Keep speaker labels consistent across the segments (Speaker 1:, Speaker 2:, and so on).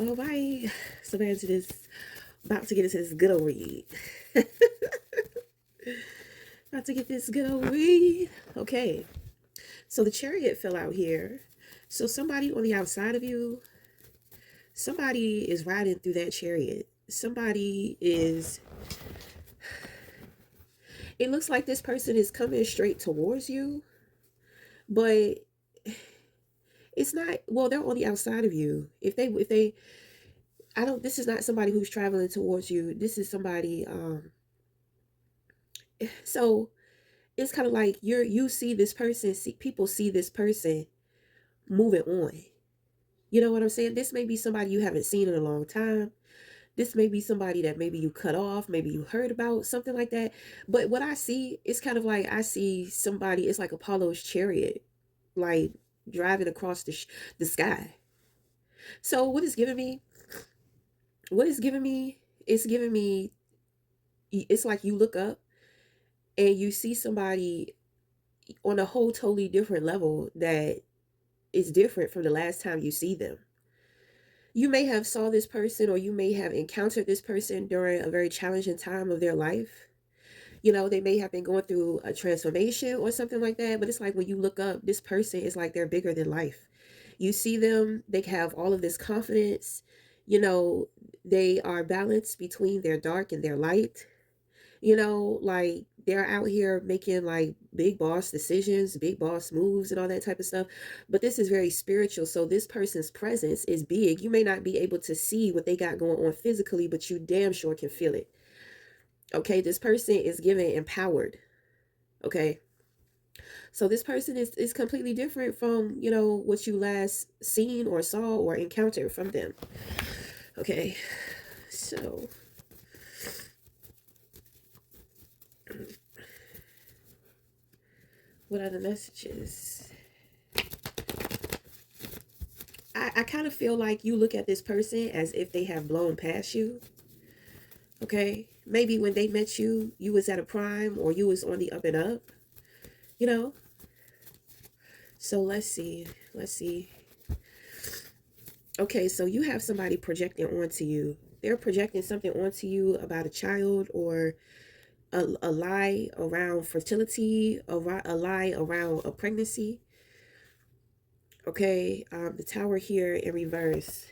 Speaker 1: All right, so back to this, about to get into this good old read. About to get this good old read. Okay, so the chariot fell out here. So somebody on the outside of you, somebody is riding through that chariot. Somebody is, it looks like this person is coming straight towards you, but it's not, well, they're on the outside of you. If they, I don't, this is not somebody who's traveling towards you. This is somebody, so it's kind of like you see this person, see people see this person moving on. You know what I'm saying? This may be somebody you haven't seen in a long time. This may be somebody that maybe you cut off, maybe you heard about, something like that. But what I see, it's kind of like I see somebody, it's like Apollo's chariot, like driving across the sky. So what is giving me? What is giving me? It's giving me, it's like you look up and you see somebody on a whole totally different level that is different from the last time you see them. You may have saw this person or you may have encountered this person during a very challenging time of their life. You know, they may have been going through a transformation or something like that, but it's like when you look up, this person is like they're bigger than life. You see them, they have all of this confidence. You know, they are balanced between their dark and their light. You know, like they're out here making like big boss decisions, big boss moves, and all that type of stuff. But this is very spiritual. So this person's presence is big. You may not be able to see what they got going on physically, but you damn sure can feel it. Okay, this person is given empowered. Okay. So this person is completely different from, you know, what you last seen or saw or encountered from them. Okay. So what are the messages? I kind of feel like you look at this person as if they have blown past you. Okay. Maybe when they met you, you was at a prime or you was on the up and up, you know? So let's see. Let's see. Okay, so you have somebody projecting onto you. They're projecting something onto you about a child or a lie around fertility, a lie around a pregnancy. Okay, the tower here in reverse.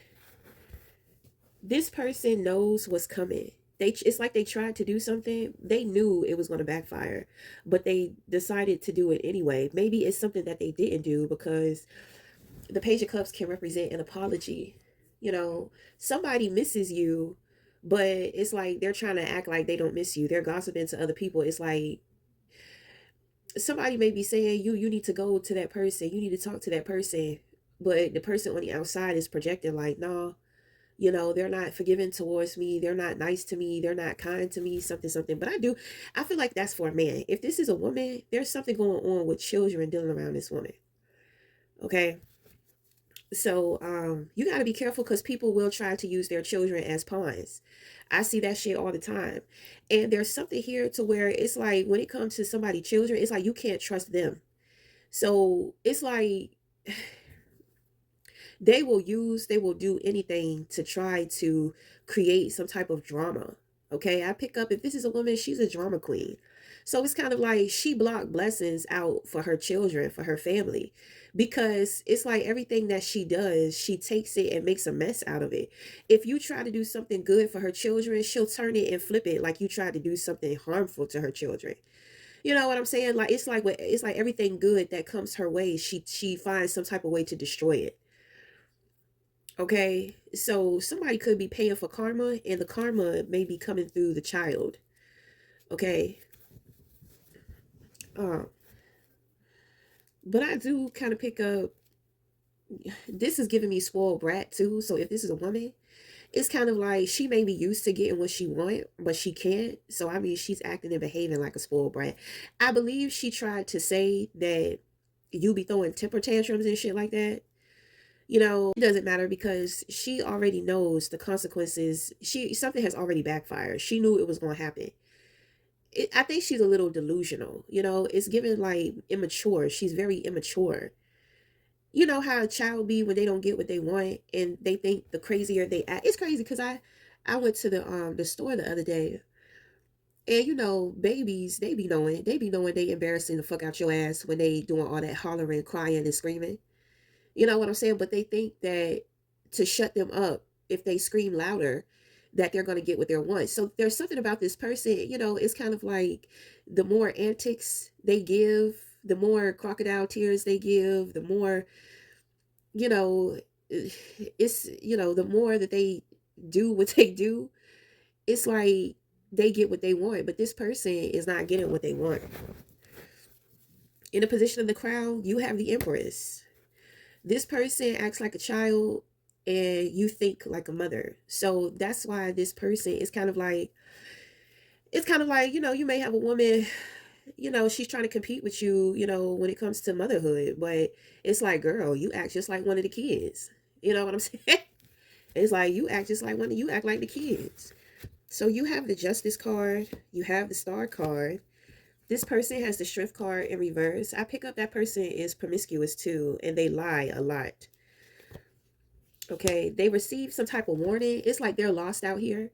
Speaker 1: This person knows what's coming. It's like they tried to do something. They knew it was going to backfire, but they decided to do it anyway. Maybe it's something that they didn't do because the Page of Cups can represent an apology. You know, somebody misses you, but it's like they're trying to act like they don't miss you. They're gossiping to other people. It's like somebody may be saying you need to go to that person. You need to talk to that person, but the person on the outside is projecting like, no, you know, they're not forgiving towards me, they're not nice to me, they're not kind to me, something something. But I feel like that's for a man. If this is a woman, there's something going on with children dealing around this woman. Okay. So you got to be careful because people will try to use their children as pawns. I see that shit all the time. And there's something here to where it's like when it comes to somebody children, it's like you can't trust them. So it's like they will do anything to try to create some type of drama. Okay, I pick up if this is a woman, she's a drama queen. So it's kind of like she blocked blessings out for her children, for her family, because it's like everything that she does, she takes it and makes a mess out of it. If you try to do something good for her children, she'll turn it and flip it like you tried to do something harmful to her children. You know what I'm saying? Like it's like everything good that comes her way, she finds some type of way to destroy it. Okay, so somebody could be paying for karma, and the karma may be coming through the child. Okay, uh, but I do kind of pick up. This is giving me spoiled brat too. So if this is a woman, it's kind of like she may be used to getting what she want, but she can't. So I mean, she's acting and behaving like a spoiled brat. I believe she tried to say that you be throwing temper tantrums and shit like that. You know, it doesn't matter because she already knows the consequences. She Something has already backfired. She knew it was going to happen. I think she's a little delusional. You know, it's given like immature. She's very immature. You know how a child be when they don't get what they want and they think the crazier they act. It's crazy because I went to the store the other day, and you know, babies, they be knowing they embarrassing the fuck out your ass when they doing all that hollering, crying, and screaming. You know what I'm saying? But they think that to shut them up, if they scream louder, that they're going to get what they want. So there's something about this person, you know, it's kind of like the more antics they give, the more crocodile tears they give, the more, you know, it's, you know, the more that they do what they do, it's like they get what they want. But this person is not getting what they want. In the position of the crown, you have the empress. This person acts like a child and you think like a mother. So that's why this person is kind of like, it's kind of like, you know, you may have a woman, you know, she's trying to compete with you, you know, when it comes to motherhood, but it's like, girl, you act just like one of the kids. You know what I'm saying? It's like you act just like one of you act like the kids. So you have the justice card, you have the star card. This person has the strength card in reverse. I pick up that person is promiscuous too, and they lie a lot. Okay, they receive some type of warning. It's like they're lost out here.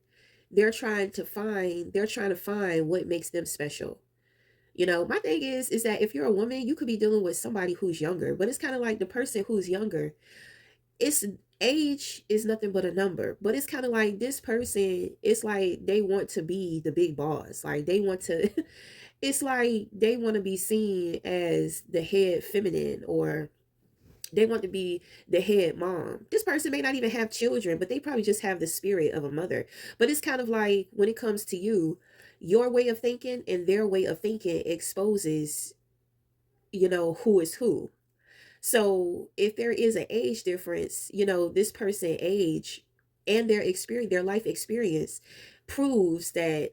Speaker 1: They're trying to find what makes them special. You know, my thing is that if you're a woman, you could be dealing with somebody who's younger, but it's kind of like the person who's younger. It's age is nothing but a number, but it's kind of like this person, it's like they want to be the big boss. Like they want to it's like they want to be seen as the head feminine, or they want to be the head mom. This person may not even have children, but they probably just have the spirit of a mother. But it's kind of like when it comes to you, your way of thinking and their way of thinking exposes, you know, who is who. So if there is an age difference, you know, this person age and their experience, their life experience proves that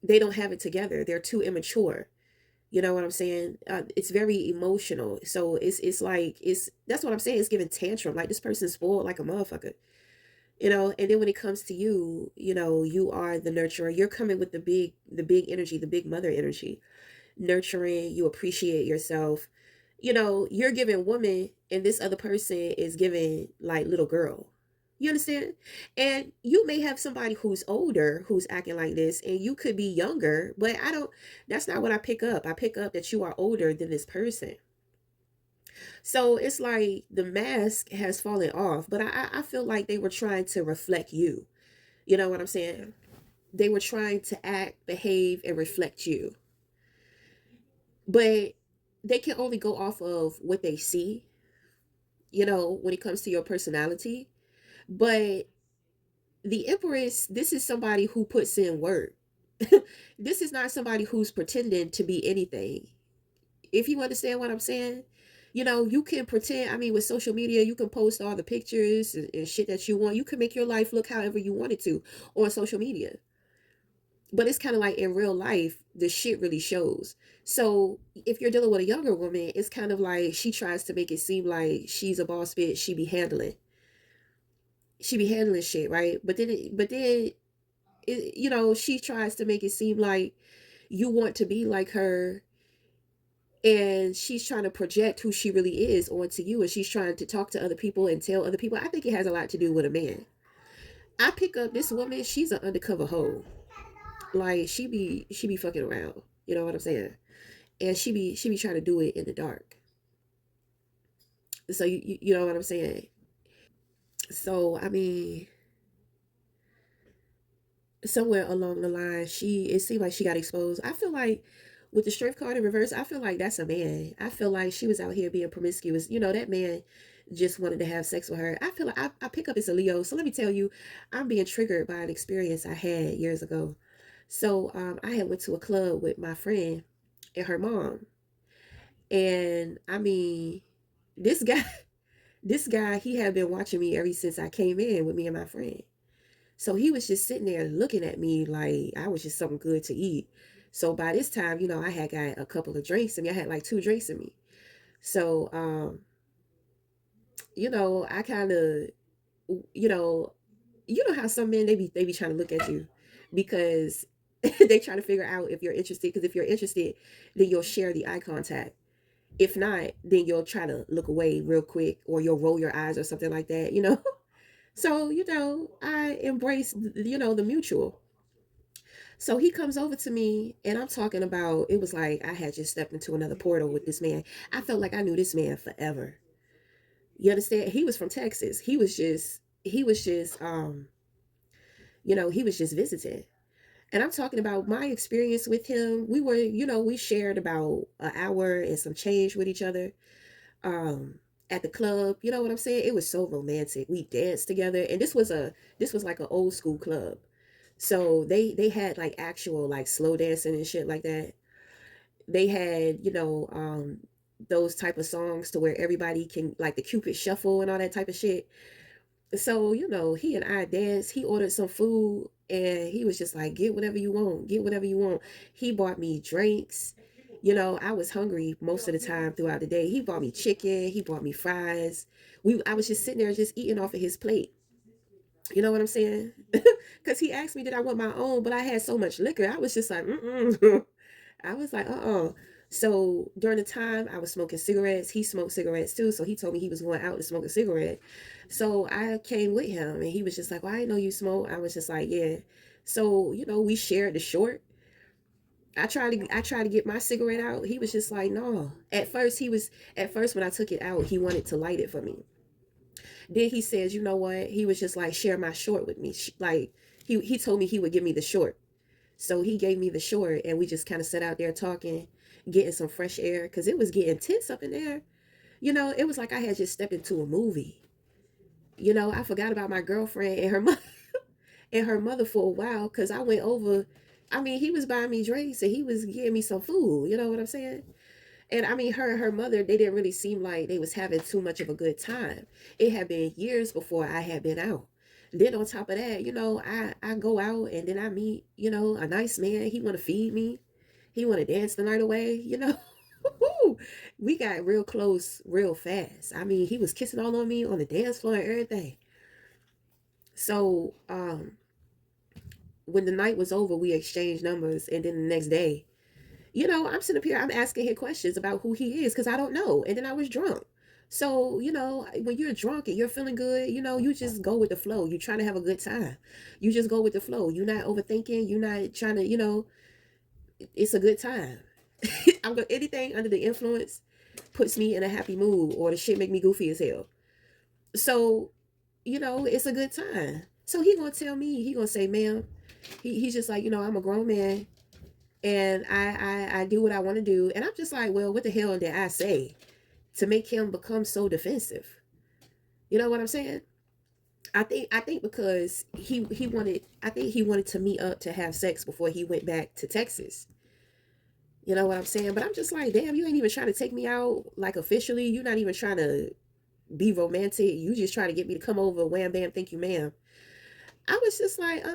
Speaker 1: they don't have it together. They're too immature. You know what I'm saying? It's very emotional. So it's like it's that's what I'm saying. It's giving tantrum. Like this person's spoiled like a motherfucker. You know, and then when it comes to you, you know, you are the nurturer. You're coming with the big energy, the big mother energy. Nurturing, you appreciate yourself. You know, you're giving woman and this other person is giving like little girl. You understand? And you may have somebody who's older who's acting like this, and you could be younger, but I don't, that's not what I pick up. I pick up that you are older than this person. So it's like the mask has fallen off, but I feel like they were trying to reflect you. You know what I'm saying? They were trying to act, behave, and reflect you. But they can only go off of what they see, you know, when it comes to your personality. But the Empress, this is somebody who puts in work. This is not somebody who's pretending to be anything. If you understand what I'm saying, you know, you can pretend. I mean, with social media, you can post all the pictures and shit that you want. You can make your life look however you want it to on social media. But it's kind of like in real life, the shit really shows. So if you're dealing with a younger woman, it's kind of like she tries to make it seem like she's a boss bitch. She be handling shit, right? But then you know, she tries to make it seem like you want to be like her, and she's trying to project who she really is onto you, and she's trying to talk to other people and tell other people. I think it has a lot to do with a man. I pick up this woman, she's an undercover hoe. Like she be fucking around. You know what I'm saying? And she be trying to do it in the dark. So you know what I'm saying? So I mean, somewhere along the line, she it seemed like she got exposed. I feel like with the strength card in reverse, I feel like that's a man. I feel like she was out here being promiscuous. You know, that man just wanted to have sex with her. I feel like I pick up as a Leo. So let me tell you, I'm being triggered by an experience I had years ago. So I had went to a club with my friend and her mom. And I mean, this guy, this guy, he had been watching me ever since I came in with me and my friend. So he was just sitting there looking at me like I was just something good to eat. So by this time, you know, I had got a couple of drinks in me. I had like 2 drinks in me. So, you know, I kind of, you know, you know how some men they be trying to look at you because they try to figure out if you're interested. Because if you're interested, then you'll share the eye contact. If not, then you'll try to look away real quick, or you'll roll your eyes or something like that, you know? So, I embrace, the mutual. So he comes over to me, and I'm talking about, it was like I had just stepped into another portal with this man. I felt like I knew this man forever. You understand? He was from Texas. He was just visiting. And I'm talking about my experience with him. We shared about an hour and some change with each other um at the club. You know what I'm saying? It was so romantic. We danced together, and this was like an old school club. So they had like actual like slow dancing and shit like that. They had, those type of songs to where everybody can, like, the Cupid shuffle and all that type of shit. So, he and I danced. He ordered some food, and he was just like, get whatever you want, get whatever you want. He bought me drinks. I was hungry most of the time throughout the day. He bought me chicken, he bought me fries. I was just sitting there just eating off of his plate. You know what I'm saying? Because he asked me did I want my own, but I had so much liquor. I was just like, mm-mm. I was like, So during the time I was smoking cigarettes, he smoked cigarettes too. So he told me he was going out to smoke a cigarette. So I came with him, and he was just like, well, I didn't know you smoke. I was just like, yeah. So, we shared the short. I tried to get my cigarette out. He was just like, no. At first when I took it out, he wanted to light it for me. Then he says, you know what? He was just like, share my short with me. Like, he told me he would give me the short. So he gave me the short, and we just kind of sat out there talking, getting some fresh air, because it was getting tense up in there. It was like I had just stepped into a movie. I forgot about my girlfriend and her mother and her mother for a while, because I went over. I mean, he was buying me drinks, and he was getting me some food. You know what I'm saying? And I mean, her mother, they didn't really seem like they was having too much of a good time. It had been years before I had been out. Then on top of that, I go out, and then I meet, a nice man. He want to feed me. He want to dance the night away. We got real close real fast. I mean, he was kissing all on me on the dance floor and everything. So, when the night was over, we exchanged numbers, and then the next day, I'm sitting up here, I'm asking him questions about who he is because I don't know. And then I was drunk. So, when you're drunk and you're feeling good, you just go with the flow. You try to have a good time. You just go with the flow. You're not overthinking. You're not trying to, it's a good time. I'm going anything under the influence puts me in a happy mood, or the shit make me goofy as hell. So, it's a good time. So he gonna say, ma'am, he's just like, I'm a grown man, and I do what I want to do. And I'm just like, well, what the hell did I say to make him become so defensive? You know what I'm saying? I think because he wanted to meet up to have sex before he went back to Texas. You know what I'm saying? But I'm just like, damn, you ain't even trying to take me out like officially. You're not even trying to be romantic. You just trying to get me to come over, wham bam, thank you, ma'am. I was just like,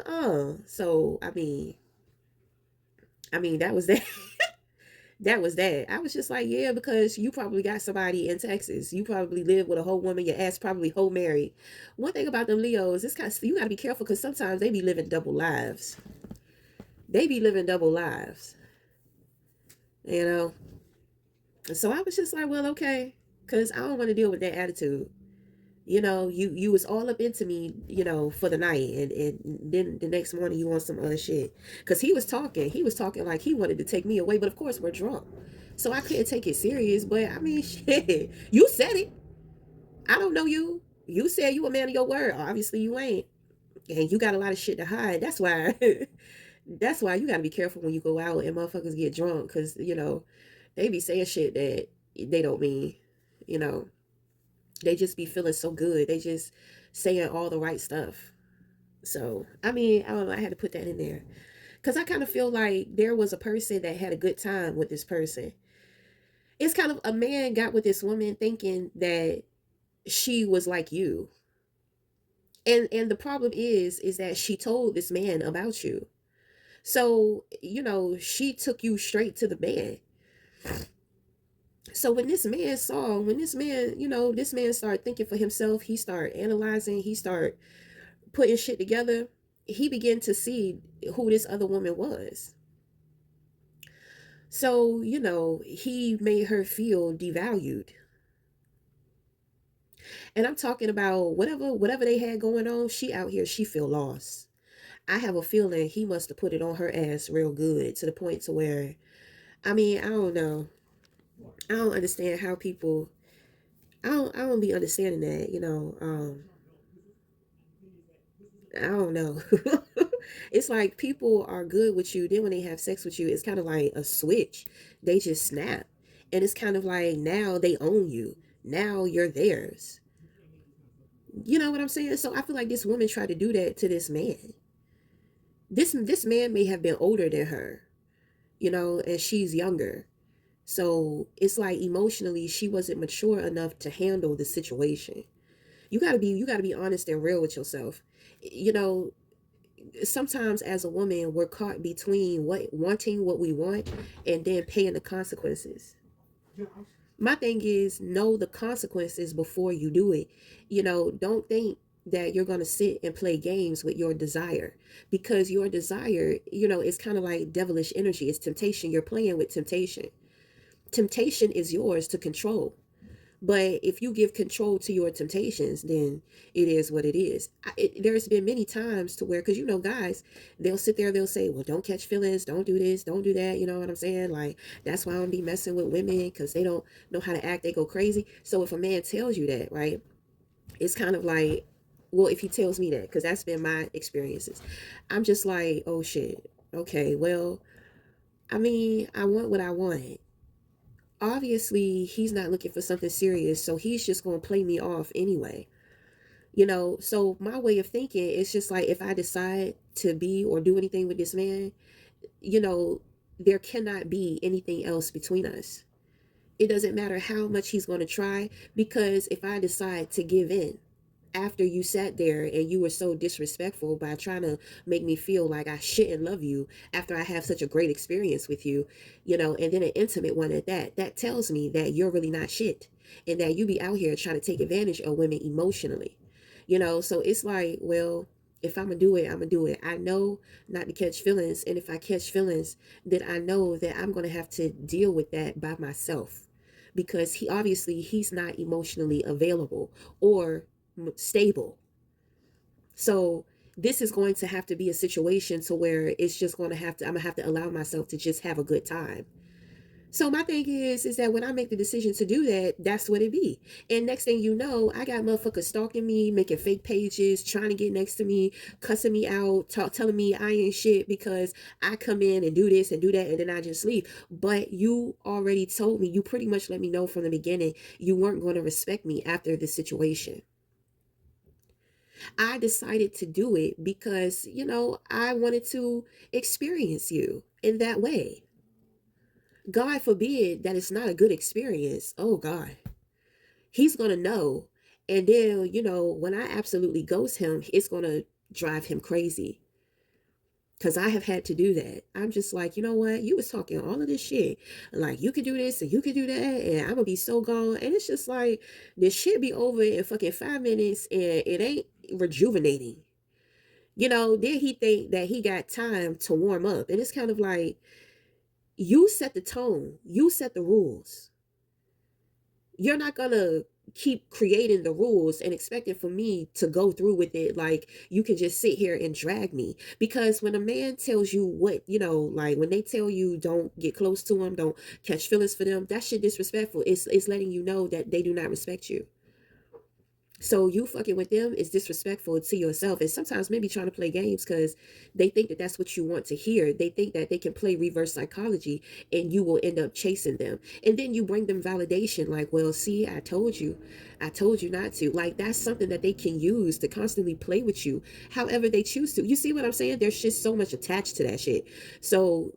Speaker 1: So I mean that was that. That was that. I was just like, yeah, because you probably got somebody in Texas. You probably live with a whole woman. Your ass probably whole married. One thing about them Leos, it's kind of, you got to be careful, because sometimes they be living double lives. They be living double lives, you know. So I was just like, well, okay, because I don't want to deal with that attitude. You was all up into me, for the night, and then the next morning you want some other shit. Because he was talking like he wanted to take me away, but of course we're drunk, so I couldn't take it serious. But I mean, shit, you said it. I don't know you. You said you a man of your word. Obviously you ain't, and you got a lot of shit to hide. That's why. That's why you got to be careful when you go out and motherfuckers get drunk, because they be saying shit that they don't mean. You know, they just be feeling so good. They just saying all the right stuff. So, I mean, I don't know, I had to put that in there. Because I kind of feel like there was a person that had a good time with this person. It's kind of a man got with this woman thinking that she was like you. And the problem is that she told this man about you. So, she took you straight to the man. So when this man started thinking for himself, he started analyzing, he started putting shit together. He began to see who this other woman was. So, he made her feel devalued. And I'm talking about whatever they had going on, she out here, she feel lost. I have a feeling he must have put it on her ass real good to the point to where, I mean, I don't know. I don't understand how people, I don't be understanding that, I don't know. It's like people are good with you, then when they have sex with you, it's kind of like a switch. They just snap. And it's kind of like now they own you. Now you're theirs. You know what I'm saying? So I feel like this woman tried to do that to this man. This man may have been older than her, and she's younger. So it's like emotionally she wasn't mature enough to handle the situation. You got to be honest and real with yourself. You know, Sometimes as a woman we're caught between wanting what we want and then paying the consequences. My thing is, know the consequences before you do it. Don't think that you're going to sit and play games with your desire, because your desire, is kind of like devilish energy. It's temptation. You're playing with temptation. Temptation is yours to control. But if you give control to your temptations, then it is what it is. There's been many times to where, because guys, they'll sit there, they'll say, well, don't catch feelings, don't do this, don't do that. You know what I'm saying? Like, that's why I don't be messing with women, because they don't know how to act, they go crazy. So if a man tells you that, right, it's kind of like, well, if he tells me that, because that's been my experiences, I'm just like, oh shit, okay, well, I mean, I want what I want. Obviously he's not looking for something serious, so he's just going to play me off anyway. So my way of thinking is just like, if I decide to be or do anything with this man, you know there cannot be anything else between us. It doesn't matter how much he's going to try, because if I decide to give in after you sat there and you were so disrespectful by trying to make me feel like I shouldn't love you after I have such a great experience with you, and then an intimate one at that, that tells me that you're really not shit, and that you be out here trying to take advantage of women emotionally. So it's like, well, if I'm gonna do it, I'm gonna do it. I know not to catch feelings, and if I catch feelings, then I know that I'm gonna have to deal with that by myself, because he's not emotionally available or stable. So this is going to have to be a situation to where it's just going to have to, I'm gonna have to allow myself to just have a good time. So my thing is that when I make the decision to do that, that's what it be. And next thing you know, I got motherfuckers stalking me, making fake pages, trying to get next to me, cussing me out, telling me I ain't shit because I come in and do this and do that, and then I just leave. But you already told me, you pretty much let me know from the beginning, you weren't going to respect me after this situation. I decided to do it because, I wanted to experience you in that way. God forbid that it's not a good experience. Oh, God. He's going to know. And then, when I absolutely ghost him, it's going to drive him crazy. Because I have had to do that. I'm just like, you know what? You was talking all of this shit. Like, you could do this and you could do that. And I'm going to be so gone. And it's just like, this shit be over in fucking 5 minutes. And it ain't rejuvenating. Then he think that he got time to warm up. And it's kind of like, you set the tone. You set the rules. You're not going to keep creating the rules and expecting for me to go through with it. Like, you can just sit here and drag me. Because when a man tells you what, like when they tell you don't get close to them, don't catch feelings for them, that shit disrespectful. It's letting you know that they do not respect you. So you fucking with them is disrespectful to yourself, and sometimes maybe trying to play games because they think that that's what you want to hear. They think that they can play reverse psychology and you will end up chasing them. And then you bring them validation like, well, see, I told you not to. Like, that's something that they can use to constantly play with you however they choose to. You see what I'm saying? There's just so much attached to that shit. So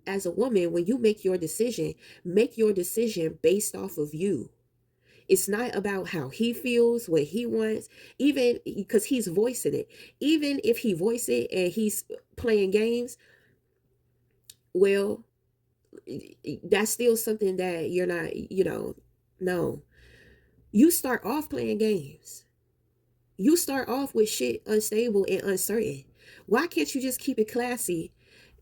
Speaker 1: as a woman, when you make your decision based off of you. It's not about how he feels, what he wants, even because he's voicing it. Even if he voice it and he's playing games, well, that's still something that you're not, no. You start off playing games. You start off with shit unstable and uncertain. Why can't you just keep it classy,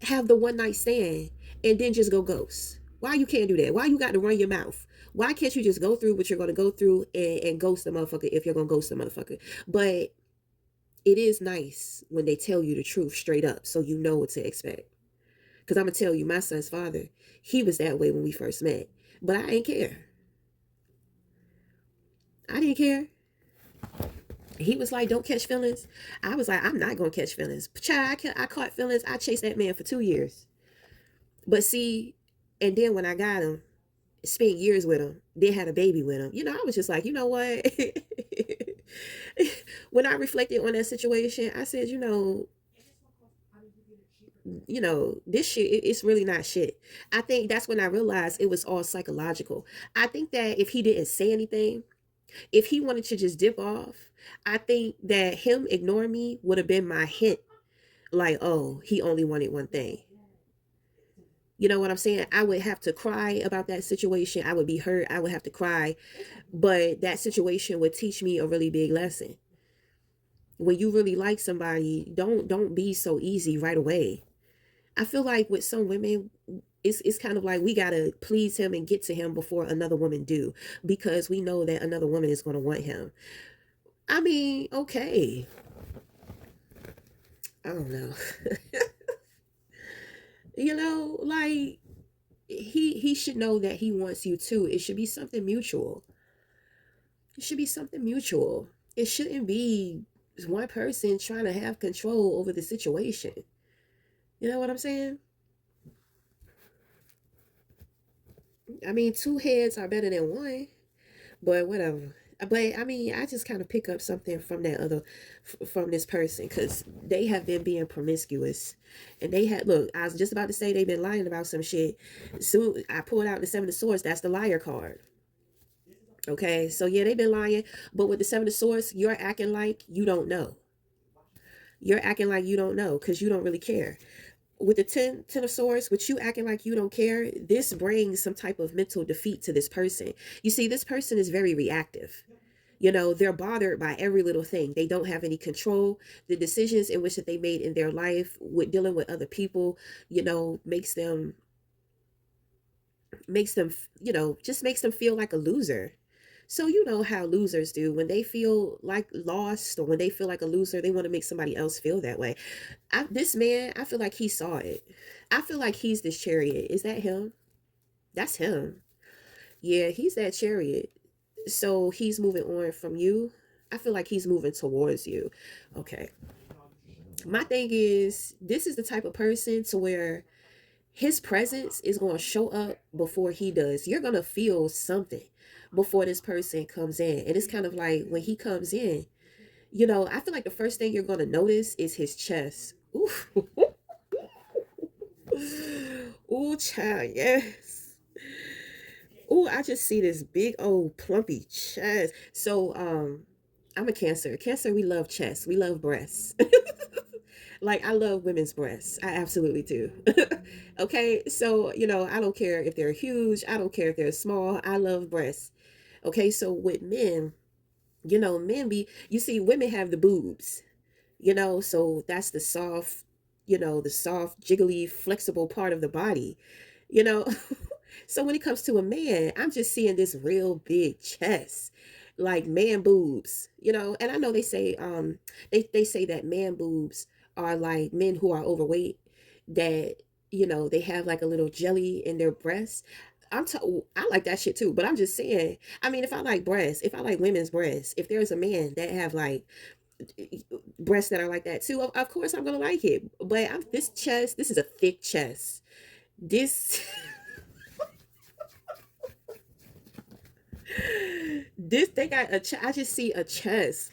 Speaker 1: have the one night stand, and then just go ghost? Why you can't do that? Why you got to run your mouth? Why can't you just go through what you're going to go through and ghost the motherfucker if you're going to ghost the motherfucker? But it is nice when they tell you the truth straight up so you know what to expect. Because I'm going to tell you, my son's father, he was that way when we first met. But I didn't care. I didn't care. He was like, don't catch feelings. I was like, I'm not going to catch feelings. Child, I caught feelings. I chased that man for 2 years. But see, and then when I got him, spent years with him, then had a baby with him, I was just like, you know what? When I reflected on that situation, I said, this shit, it's really not shit. I think that's when I realized it was all psychological. I think that if he didn't say anything, if he wanted to just dip off, I think that him ignoring me would have been my hint, like, oh, he only wanted one thing. You know what I'm saying? I would have to cry about that situation. I would be hurt. I would have to cry. But that situation would teach me a really big lesson. When you really like somebody, don't be so easy right away. I feel like with some women, it's kind of like we gotta please him and get to him before another woman do, because we know that another woman is gonna want him. I mean, okay. I don't know. Like he should know that he wants you too. It should be something mutual. It should be something mutual. It shouldn't be one person trying to have control over the situation. You know what I'm saying? I mean, two heads are better than one, but whatever. But I mean, I just kind of pick up something from from this person, because they have been being promiscuous, and they had look. I was just about to say they've been lying about some shit. So I pulled out the Seven of Swords. That's the liar card. Okay, so yeah, they've been lying, but with the Seven of Swords, you're acting like you don't know. You're acting like you don't know because you don't really care. With the ten of swords, with you acting like you don't care, this brings some type of mental defeat to this person. You see, this person is very reactive. They're bothered by every little thing. They don't have any control. The decisions in which that they made in their life with dealing with other people, makes them just makes them feel like a loser. So you know how losers do when they feel like lost, or when they feel like a loser, they want to make somebody else feel that way. This man, I feel like he saw it. I feel like he's this chariot. Is that him? That's him. Yeah, he's that chariot. So he's moving on from you. I feel like he's moving towards you. Okay. My thing is, this is the type of person to where his presence is going to show up before he does. You're going to feel something before this person comes in. And it's kind of like when he comes in, I feel like the first thing you're going to notice is his chest. Ooh. Ooh, child, yes. Ooh, I just see this big old plumpy chest. So, I'm a Cancer. Cancer, we love chest. We love breasts. Like, I love women's breasts. I absolutely do. Okay, so I don't care if they're huge. I don't care if they're small. I love breasts. Okay, so with men, men you see, women have the boobs. So that's the soft, jiggly, flexible part of the body. You know, so when it comes to a man, I'm just seeing this real big chest, like man boobs. And I know they say that man boobs are like men who are overweight, that they have like a little jelly in their breasts. I like that shit too, but I'm just saying. I mean, if I like breasts, if I like women's breasts, if there's a man that have like breasts that are like that too, of course I'm gonna like it. But this chest, this is a thick chest. This this they got I just see a chest.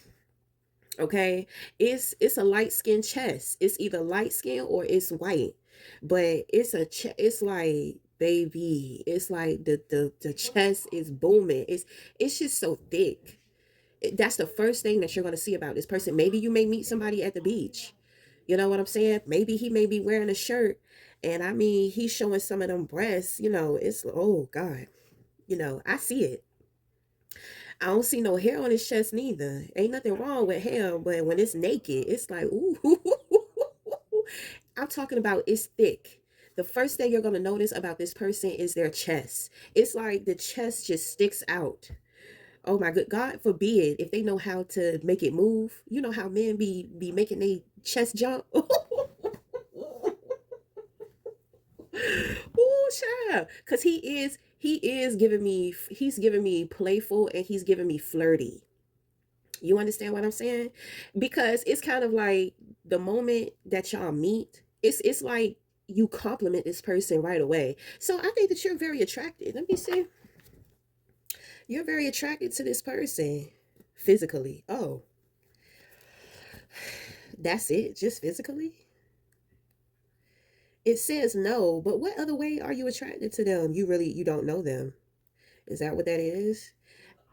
Speaker 1: Okay, it's a light skin chest. It's either light skin or it's white, but it's like, baby, it's like the chest is booming. It's just so thick. That's the first thing that you're going to see about this person. Maybe you may meet somebody at the beach. You know what I'm saying? Maybe he may be wearing a shirt, and I mean, he's showing some of them breasts. It's, oh God. I see it. I don't see no hair on his chest neither. Ain't nothing wrong with hair, but when it's naked, it's like, ooh. I'm talking about it's thick. The first thing you're going to notice about this person is their chest. It's like the chest just sticks out. Oh my good God forbid if they know how to make it move. You know how men be making their chest jump. Oh, child. Cause he is giving me playful, and he's giving me flirty. You understand what I'm saying? Because it's kind of like the moment that y'all meet, it's like you compliment this person right away. So I think that you're very attracted. Let me see. You're very attracted to this person physically. Oh, that's it? Just physically? It says no, but what other way are you attracted to them? You don't know them. Is that what that is?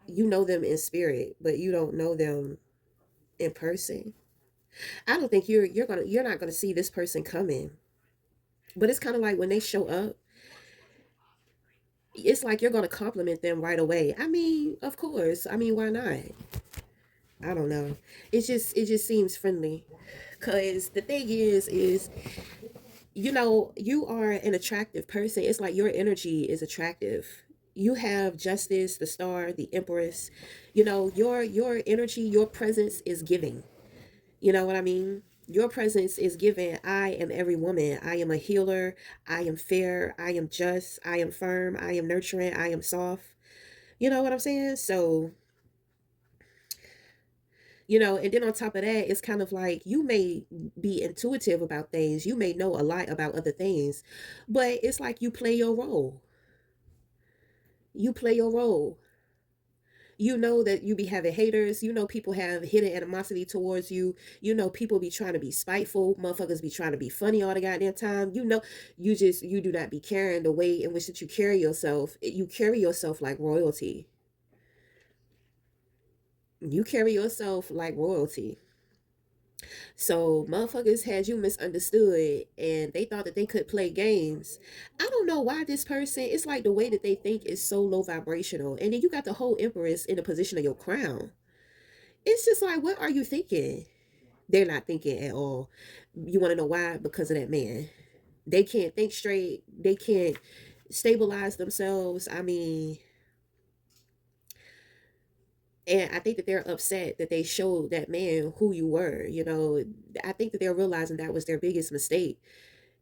Speaker 1: You know them in spirit, but you don't know them in person. I don't think you're not gonna see this person coming. But it's kind of like when they show up, it's like you're gonna compliment them right away. I mean, of course. I mean, why not? I don't know. It just seems friendly. Cause the thing is you are an attractive person. It's like your energy is attractive. You have Justice, the Star, the Empress. Your energy, your presence is giving. You know what I mean? Your presence is given. I am every woman. I am a healer. I am fair. I am just. I am firm. I am nurturing. I am soft. You know what I'm saying? So, and then on top of that, it's kind of like you may be intuitive about things. You may know a lot about other things, but it's like you play your role. You play your role. You know that you be having haters. You know people have hidden animosity towards you. You know people be trying to be spiteful. Motherfuckers be trying to be funny all the goddamn time. You do not be caring the way in which that you carry yourself. You carry yourself like royalty. You carry yourself like royalty. So motherfuckers had you misunderstood, and they thought that they could play games. I don't know why this person, it's like the way that they think is so low vibrational. And then you got the whole Empress in the position of your crown. It's just like, what are you thinking? They're not thinking at all. You want to know why? Because of that man. They can't think straight. They can't stabilize themselves. I mean, and I think that they're upset that they showed that man who you were. I think that they're realizing that was their biggest mistake.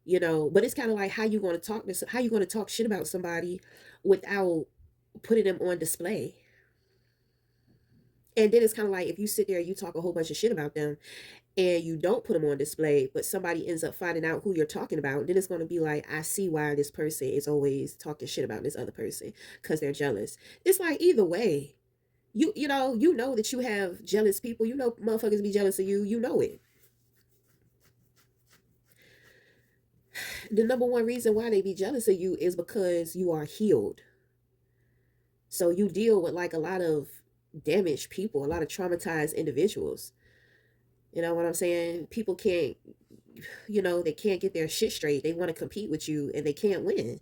Speaker 1: But it's kind of like how you going to talk shit about somebody without putting them on display. And then it's kind of like if you sit there and you talk a whole bunch of shit about them and you don't put them on display, but somebody ends up finding out who you're talking about, then it's going to be like, I see why this person is always talking shit about this other person, because they're jealous. It's like either way, you know that you have jealous people. Motherfuckers be jealous of you. You know it. The number one reason why they be jealous of you is because you are healed. So you deal with like a lot of damaged people, a lot of traumatized individuals. You know what I'm saying? People can't, they can't get their shit straight. They want to compete with you and they can't win.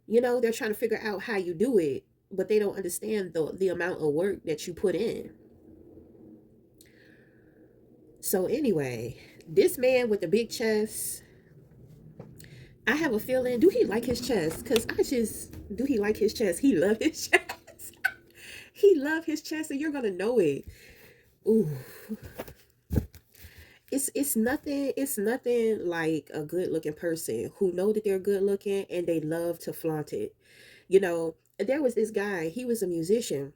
Speaker 1: They're trying to figure out how you do it, but they don't understand the amount of work that you put in. So anyway, this man with the big chest, I have a feeling, do he like his chest? Because do he like his chest? He love his chest. He love his chest, and you're going to know it. Ooh. It's nothing like a good looking person who know that they're good looking and they love to flaunt it. There was this guy, he was a musician.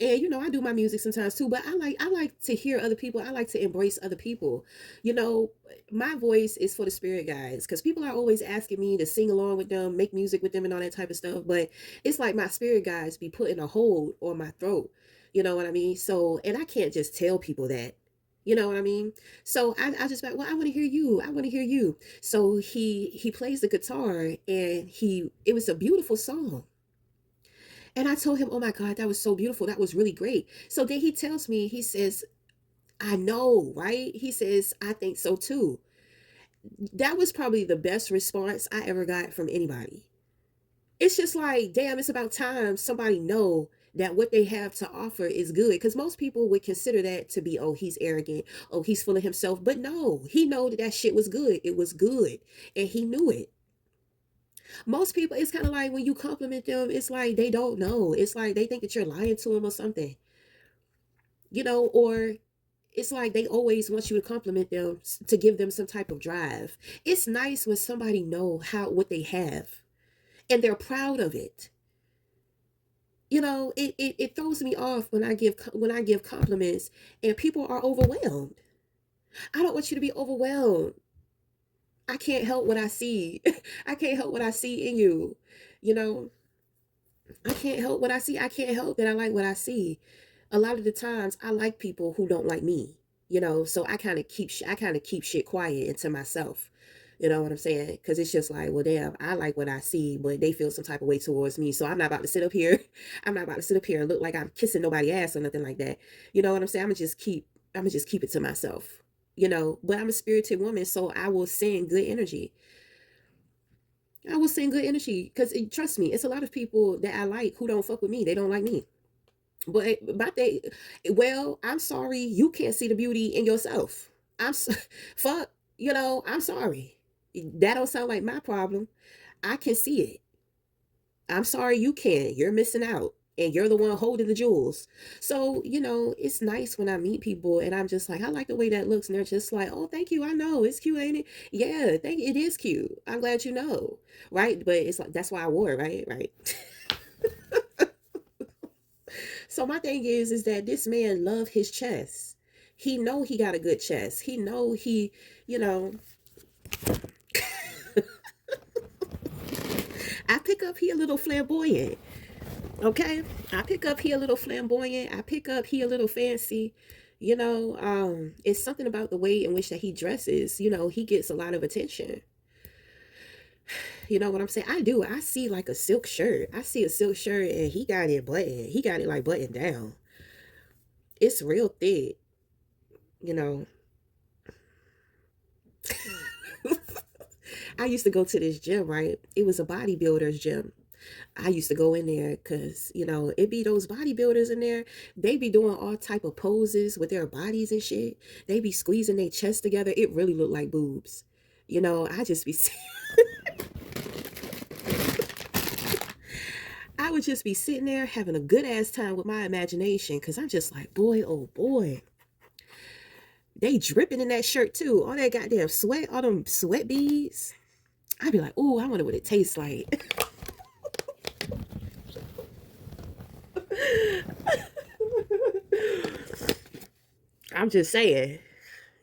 Speaker 1: And I do my music sometimes too, but I like to hear other people. I like to embrace other people. You know, my voice is for the spirit guides, because people are always asking me to sing along with them, make music with them and all that type of stuff, but it's like my spirit guides be putting a hold on my throat. You know what I mean? So, and I can't just tell people that. You know what I mean? So I just like, well, I want to hear you. I want to hear you. So he plays the guitar, and it was a beautiful song. And I told him, oh my God, that was so beautiful. That was really great. So then he tells me, he says, I know, right? He says, I think so too. That was probably the best response I ever got from anybody. It's just like, damn, it's about time somebody know that what they have to offer is good, because most people would consider that to be, oh, he's arrogant, oh, he's full of himself. But no, he know that that shit was good. It was good, and he knew it. Most people, it's kind of like when you compliment them, it's like they don't know. It's like they think that you're lying to them or something, or it's like they always want you to compliment them to give them some type of drive. It's nice when somebody know how what they have and they're proud of it. It throws me off when I give compliments and people are overwhelmed. I don't want you to be overwhelmed. I can't help what I see. I can't help what I see in you. You know, I can't help what I see. I can't help that I like what I see. A lot of the times I like people who don't like me, so I kind of keep shit quiet into myself. You know what I'm saying? Because it's just like, well, damn, I like what I see, but they feel some type of way towards me. So I'm not about to sit up here. I'm not about to sit up here and look like I'm kissing nobody's ass or nothing like that. You know what I'm saying? I'm gonna just keep it to myself. But I'm a spirited woman, so I will send good energy. I will send good energy because trust me, it's a lot of people that I like who don't fuck with me. They don't like me. But well, I'm sorry, you can't see the beauty in yourself. Fuck, I'm sorry. That don't sound like my problem. I can see it. I'm sorry you can't. You're missing out. And you're the one holding the jewels. So, it's nice when I meet people and I'm just like, I like the way that looks. And they're just like, oh, thank you. I know. It's cute, ain't it? Yeah, it is cute. I'm glad you know. Right? But it's like, that's why I wore it, right? Right. So my thing is that this man love his chest. He know he got a good chest. He know you know, I pick up he a little flamboyant. Okay? I pick up he a little flamboyant. I pick up he a little fancy. It's something about the way in which that he dresses. He gets a lot of attention. You know what I'm saying? I do. I see like a silk shirt. I see a silk shirt and he got it buttoned. He got it like buttoned down. It's real thick, you know. I used to go to this gym, right? It was a bodybuilder's gym. I used to go in there because, it be those bodybuilders in there. They be doing all type of poses with their bodies and shit. They be squeezing their chest together. It really looked like boobs. I just be I would just be sitting there having a good ass time with my imagination because I'm just like, boy, oh boy. They dripping in that shirt too. All that goddamn sweat, all them sweat beads. I'd be like, oh, I wonder what it tastes like. I'm just saying,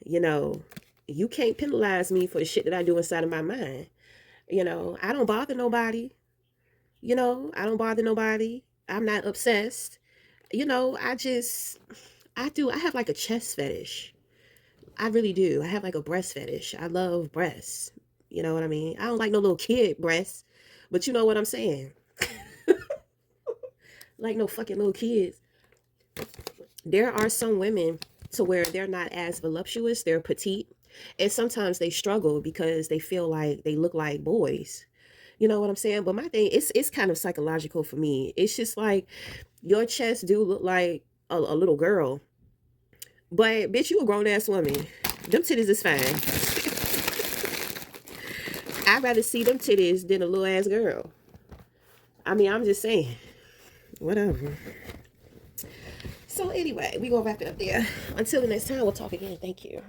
Speaker 1: you can't penalize me for the shit that I do inside of my mind. I don't bother nobody. I don't bother nobody. I'm not obsessed. I have like a chest fetish. I really do. I have like a breast fetish. I love breasts. You know what I mean? I don't like no little kid breasts, but you know what I'm saying? Like no fucking little kids. There are some women to where they're not as voluptuous, they're petite, and sometimes they struggle because they feel like they look like boys. You know what I'm saying? But my thing, it's kind of psychological for me. It's just like your chest do look like a little girl, but bitch, you a grown ass woman. Them titties is fine. I'd rather see them titties than a little ass girl. I mean, I'm just saying. Whatever. So anyway, we gonna wrap it up there. Until the next time, we'll talk again. Thank you.